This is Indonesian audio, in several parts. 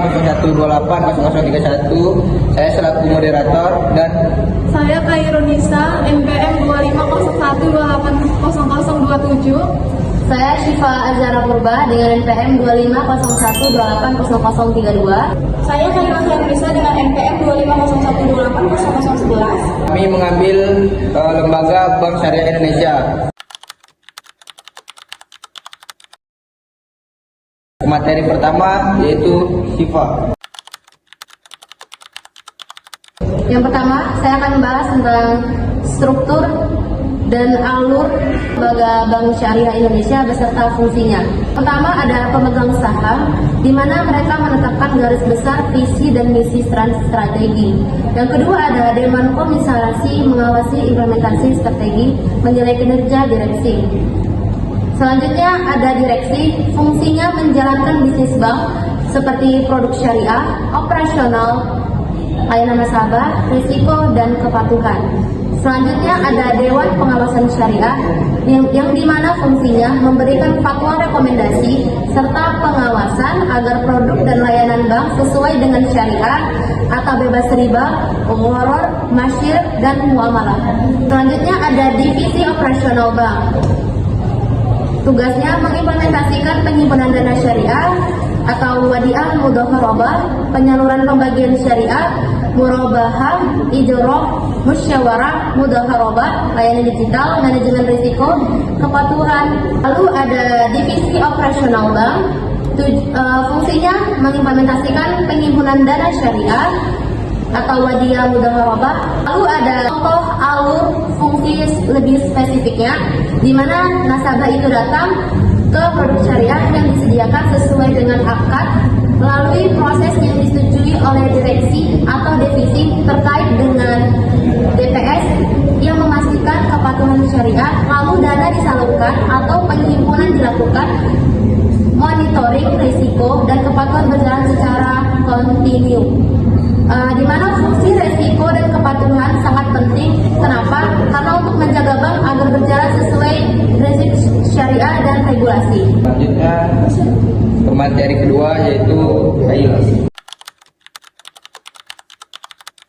01280031. Saya selaku moderator dan Saya Kairunisa, NPM 2501280027. Saya Syifa Azhara Purba dengan NPM 2501280032. Saya Kairunisa Kairunisa dengan NPM 2501280011. kami mengambil lembaga Bank Syariah Indonesia. Materi pertama yaitu Syifa. Yang pertama, saya akan membahas tentang struktur dan alur lembaga Bank Syariah Indonesia beserta fungsinya. Pertama ada pemegang saham, di mana mereka menetapkan garis besar visi dan misi strategi. Yang kedua ada Dewan Komisarasi, mengawasi implementasi strategi, menilai kinerja direksi. Selanjutnya ada direksi, fungsinya menjalankan bisnis bank seperti produk syariah, operasional, layanan nasabah, risiko, dan kepatuhan. Selanjutnya ada Dewan Pengawasan Syariah yang dimana fungsinya memberikan fatwa rekomendasi serta pengawasan agar produk dan layanan bank sesuai dengan syariah atau bebas riba, gharar, masyir, dan muamalah. Selanjutnya ada Divisi Operasional Bank. Tugasnya mengimplementasikan penyimpanan dana syariah atau wadiah mudhaharabah, penyaluran pembagian syariah, murabahah, ijroh, musyawarah, mudhaharabah, layanan digital, manajemen risiko, kepatuhan. Lalu ada divisi operasional bank, fungsinya mengimplementasikan penghimpunan dana syariah atau wadiah mudhaharabah. Lalu ada contoh alur fungsi lebih spesifiknya, di mana nasabah itu datang ke produk syariah yang disediakan sesuai dengan akad melalui proses yang disetujui oleh direksi atau divisi terkait dengan DPS yang memastikan kepatuhan syariah, lalu dana disalurkan atau penghimpunan dilakukan, monitoring risiko dan kepatuhan berjalan secara kontinu. Di mana fungsi risiko dan kepatuhan sangat penting. Kenapa? Karena untuk menjaga bank agar berjalan sesuai prinsip syariah dan regulasi. Selanjutnya materi kedua yaitu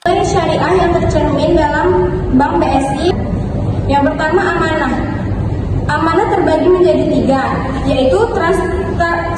Nilai syariah yang tercermin dalam Bank BSI. Yang pertama amanah. Amanah terbagi menjadi 3, yaitu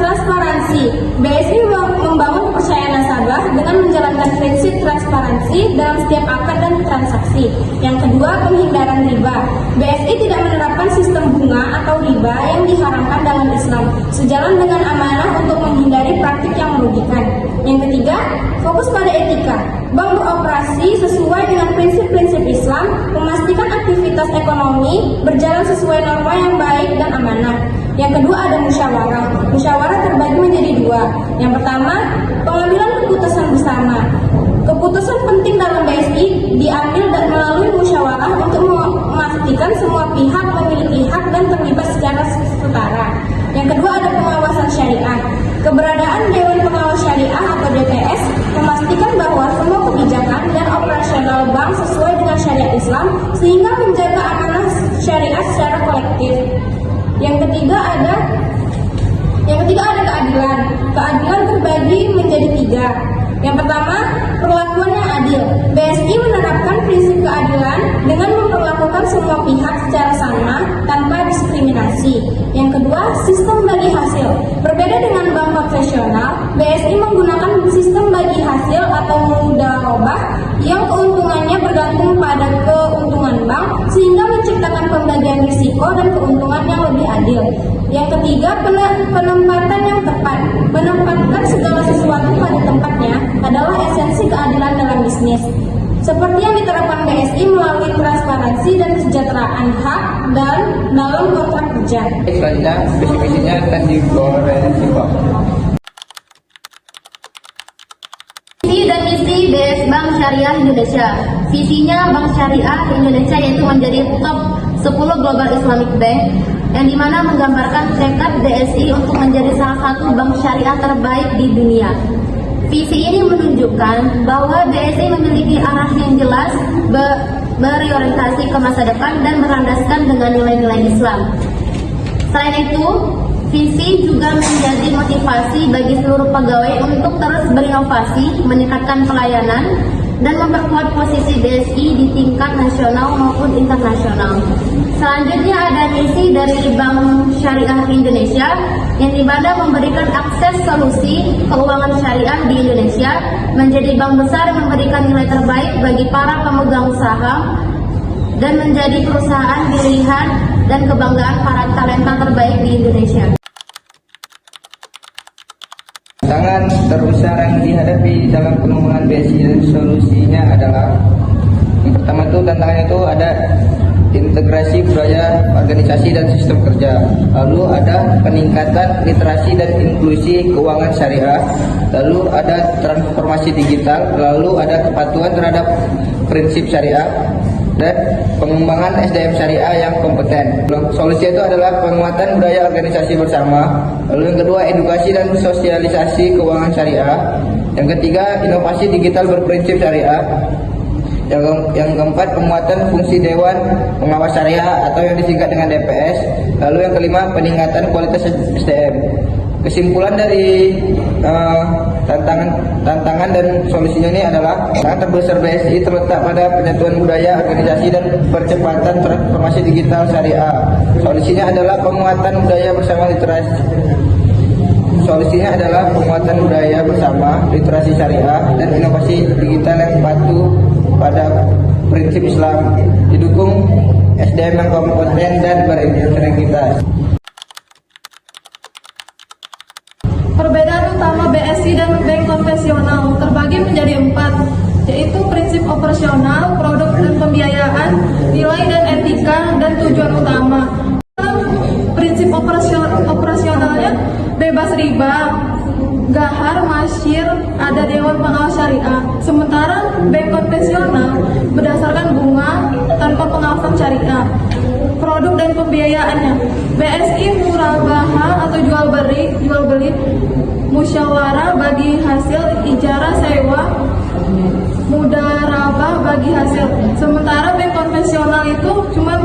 transparansi. BSI membangun kepercayaan nasabah dengan menjalankan prinsip transparansi dalam setiap akad dan transaksi. Yang kedua, penghindaran riba. BSI tidak menerapkan sistem bunga atau riba yang diharamkan dalam Islam, sejalan dengan amanah untuk menghindari praktik yang merugikan. Yang ketiga, fokus pada etika. Bank beroperasi sesuai dengan prinsip-prinsip Islam, memastikan aktivitas ekonomi berjalan sesuai norma yang baik dan amanah. Yang kedua ada musyawarah. Musyawarah terbagi menjadi 2. Yang pertama, pengambilan keputusan bersama. Keputusan penting dalam BSI diambil dan melalui musyawarah untuk memastikan semua pihak memiliki hak dan terlibat secara setara. Yang kedua ada pengawasan syariah. Keberadaan Dewan Pengawas Syariah atau DPS memastikan bahwa semua kebijakan dan operasional bank sesuai dengan syariat Islam sehingga menjaga amanah syariah secara kolektif. Yang ketiga ada keadilan. Keadilan terbagi menjadi 3. Yang pertama, perlakuan yang adil. BSI menerapkan prinsip keadilan dengan memperlakukan semua pihak secara sama tanpa diskriminasi. Yang kedua, sistem bagi hasil. Berbeda dengan bank konvensional, BSI menggunakan sistem bagi hasil atau mudharabah yang keuntungannya bergantung pada keuntungan bank sehingga menciptakan pembagian risiko dan keuntungan yang lebih adil. Yang ketiga, penempatan yang tepat. Menempatkan segala sesuatu pada tempatnya adalah esensi keadilan dalam bisnis. Seperti yang diterapkan BSI melalui transparansi dan kesejahteraan hak dan dalam kontrak kerja. Selanjutnya visi-misinya akan dibawa oleh Syifa. Visi dan misi BS Bank Syariah Indonesia. Visinya Bank Syariah Indonesia yaitu menjadi top 10 Global Islamic Bank, yang dimana menggambarkan tekad BSI untuk menjadi salah satu bank syariah terbaik di dunia. Visi ini menunjukkan bahwa BSI memiliki arah yang jelas, berorientasi ke masa depan dan berlandaskan dengan nilai-nilai Islam. Selain itu, Visi juga menjadi motivasi bagi seluruh pegawai untuk terus berinovasi, meningkatkan pelayanan, dan memperkuat posisi BSI di tingkat nasional maupun internasional. Selanjutnya ada misi dari Bank Syariah Indonesia yang dimana memberikan akses solusi keuangan syariah di Indonesia menjadi bank besar yang memberikan nilai terbaik bagi para pemegang saham dan menjadi perusahaan pilihan dan kebanggaan para talenta terbaik di Indonesia. Tantangan terbesar yang dihadapi dalam pengembangan BSI dan solusinya adalah yang pertama itu tantangannya itu ada integrasi budaya organisasi dan sistem kerja, lalu ada peningkatan literasi dan inklusi keuangan syariah, lalu ada transformasi digital, lalu ada kepatuhan terhadap prinsip syariah, dan pengembangan SDM syariah yang kompeten. Solusi itu adalah penguatan budaya organisasi bersama, lalu yang kedua edukasi dan sosialisasi keuangan syariah, yang ketiga inovasi digital berprinsip syariah, yang keempat penguatan fungsi Dewan Pengawas Syariah atau yang disingkat dengan DPS, lalu yang kelima peningkatan kualitas SDM. Kesimpulan dari tantangan dan solusinya ini adalah tantangan terbesar BSI terletak pada penyatuan budaya organisasi dan percepatan transformasi digital syariah. Solusinya adalah penguatan budaya bersama literasi. Solusinya adalah penguatan budaya bersama literasi syariah dan inovasi digital yang patuh pada prinsip Islam, didukung SDM yang kompeten dan berintegritas. Perbedaan utama BSI dan bank konvensional terbagi menjadi 4, yaitu prinsip operasional, produk dan pembiayaan, nilai dan etika, dan tujuan utama. Prinsip operasionalnya bebas riba, gahar, masyir, ada Dewan Pengawas Syariah. Sementara bank konvensional berdasarkan bunga tanpa pengawasan syariah. Produk dan pembiayaannya, BSI murabaha atau jual beli, musyawarah bagi hasil, ijarah sewa, mudarabah bagi hasil. Sementara bank konvensional itu cuma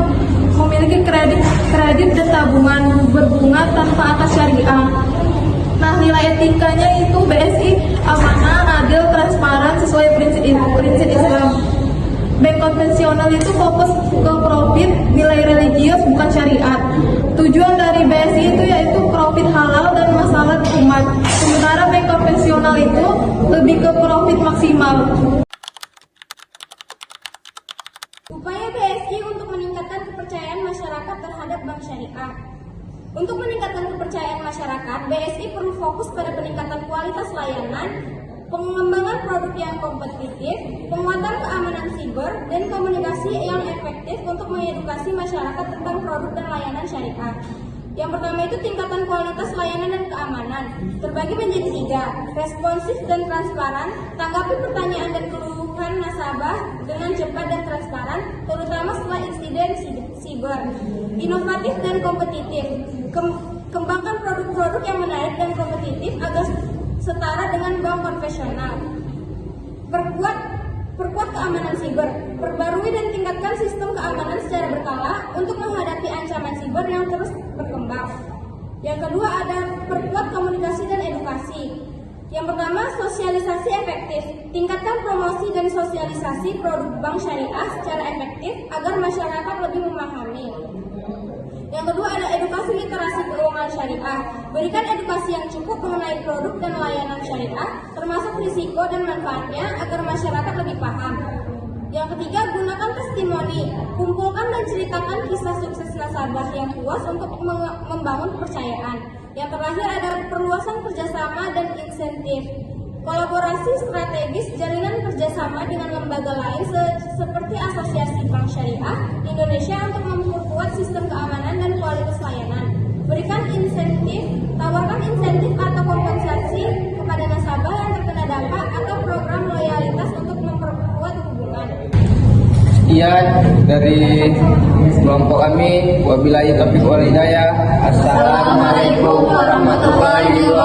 memiliki kredit dan tabungan berbunga tanpa akad syariah. Nah, nilai etikanya itu BSI amanah, adil, transparan sesuai prinsip Islam. Bank konvensional itu fokus ke profit, nilai religius bukan syariat. Tujuan dari BSI itu yaitu profit halal dan masalah umat. Sementara bank konvensional itu lebih ke profit maksimal. Upaya BSI untuk meningkatkan kepercayaan masyarakat terhadap bank syariah. Untuk meningkatkan kepercayaan masyarakat, BSI perlu fokus pada peningkatan kualitas layanan, pengembangan produk yang kompetitif, penguatan keamanan siber, dan komunikasi yang efektif untuk mengedukasi masyarakat tentang produk dan layanan syariah. Yang pertama itu tingkatan kualitas layanan dan keamanan. Terbagi menjadi 3, responsif dan transparan, tanggapi pertanyaan dan keluhan nasabah dengan cepat dan transparan, terutama setelah insiden siber. Inovatif dan kompetitif, kembangkan produk-produk yang menarik dan kompetitif agar setara dengan bank konvensional. Perkuat keamanan siber, perbarui dan tingkatkan sistem keamanan secara berkala untuk menghadapi ancaman siber yang terus berkembang. Yang kedua ada perkuat komunikasi dan edukasi. Yang pertama, sosialisasi efektif. Tingkatkan promosi dan sosialisasi produk bank syariah secara efektif agar masyarakat lebih memahami. Yang kedua ada edukasi literasi keuangan syariah. Berikan edukasi yang cukup mengenai produk dan layanan syariah, termasuk risiko dan manfaatnya agar masyarakat lebih paham. Yang ketiga, gunakan testimoni. Kumpulkan dan ceritakan kisah sukses nasabah yang puas untuk membangun kepercayaan. Yang terakhir ada perluasan kerjasama dan insentif. Kolaborasi strategis jalinan kerjasama dengan lembaga lain seperti Asosiasi Bank Syariah Indonesia untuk memperkuat sistem keamanan dan kualitas layanan. Berikan insentif, tawarkan insentif atau kompensasi kepada nasabah yang terkena dampak atau program loyalitas untuk memperkuat hubungan. Sekian dari kelompok kami. Wabillahi taufiq wal hidayah. Assalamualaikum warahmatullahi wabarakatuh.